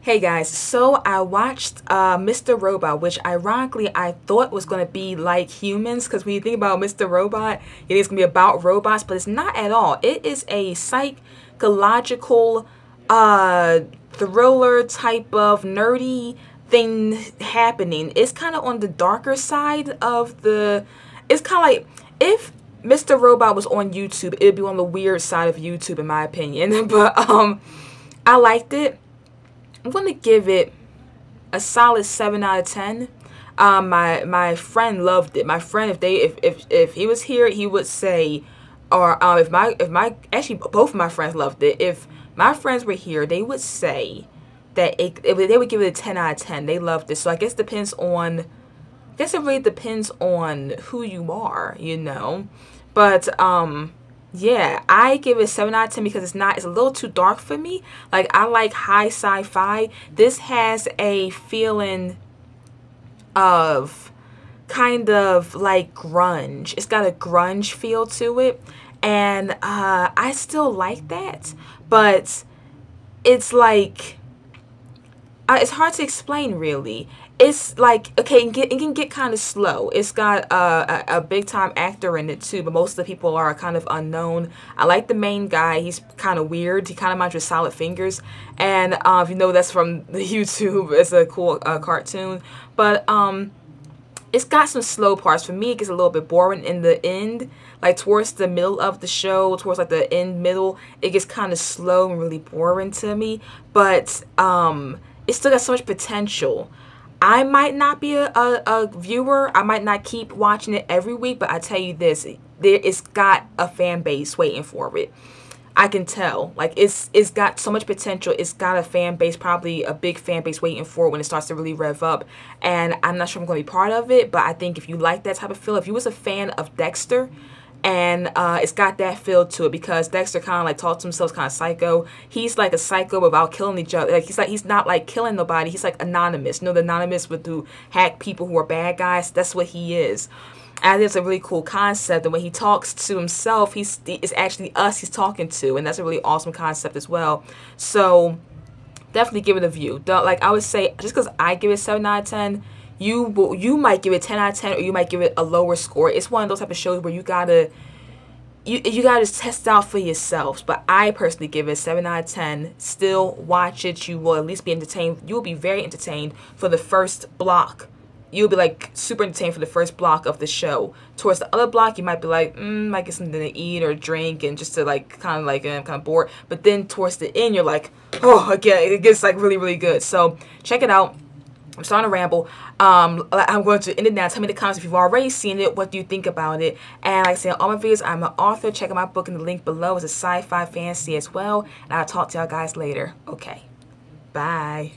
Hey guys, so I watched Mr. Robot, which ironically I thought was going to be like humans, because when you think about Mr. Robot, it is going to be about robots, but it's not at all. It is a psychological uh, thriller type of nerdy thing happening. It's kind of on the darker side of the. It's kind of like if Mr. Robot was on YouTube, it'd be on the weird side of YouTube, in my opinion. But I liked it. I'm gonna give it a solid 7 out of 10. My friend loved it. My friend, if he was here, he would say, or if my actually both of my friends loved it. If my friends were here, they would say that they would give it a 10 out of 10. They loved it. So I guess it really depends on who you are, you know. But yeah, I give it 7 out of 10 because it's a little too dark for me. Like, I like high sci-fi. This has a feeling of kind of like grunge. It's got a grunge feel to it, and I still like that, but it's like it's hard to explain, really. It's like, okay, it can get kind of slow. It's got a big time actor in it too, but most of the people are kind of unknown. I like the main guy. He's kind of weird. He kind of reminds me of Solid Fingers, and if you know, that's from the YouTube. It's a cool cartoon, but it's got some slow parts. For me, it gets a little bit boring in the end. Like towards the middle of the show, towards like the end middle, it gets kind of slow and really boring to me. But it still got so much potential. I might not be a viewer. I might not keep watching it every week, but I tell you this, it's got a fan base waiting for it. I can tell. Like, it's got so much potential. It's got a fan base, probably a big fan base waiting for it when it starts to really rev up. And I'm not sure I'm going to be part of it, but I think if you like that type of feel, if you was a fan of Dexter, and it's got that feel to it, because Dexter kind of like talks to himself, kind of psycho. He's like a psycho without killing each other. Like, he's not like killing nobody. He's like anonymous. You know, the anonymous with who hack people who are bad guys. That's what he is. I think it's a really cool concept, and when he talks to himself, it's actually us he's talking to, and that's a really awesome concept as well. So definitely give it a view. Like I would say, just because I give it 7 out of 10, you might give it 10 out of 10, or you might give it a lower score. It's one of those type of shows where you gotta test out for yourselves. But I personally give it 7 out of 10. Still watch it. You will at least be entertained. You will be very entertained for the first block. You'll be like super entertained for the first block of the show. Towards the other block, you might be like, might get something to eat or drink, and just to like kind of like, I'm kind of bored. But then towards the end, you're like, oh, again, it gets like really, really good. So check it out. I'm starting to ramble. I'm going to end it now. Tell me in the comments if you've already seen it. What do you think about it? And like I said, all my videos, I'm an author. Check out my book in the link below. It's a sci-fi fantasy as well. And I'll talk to y'all guys later. Okay. Bye.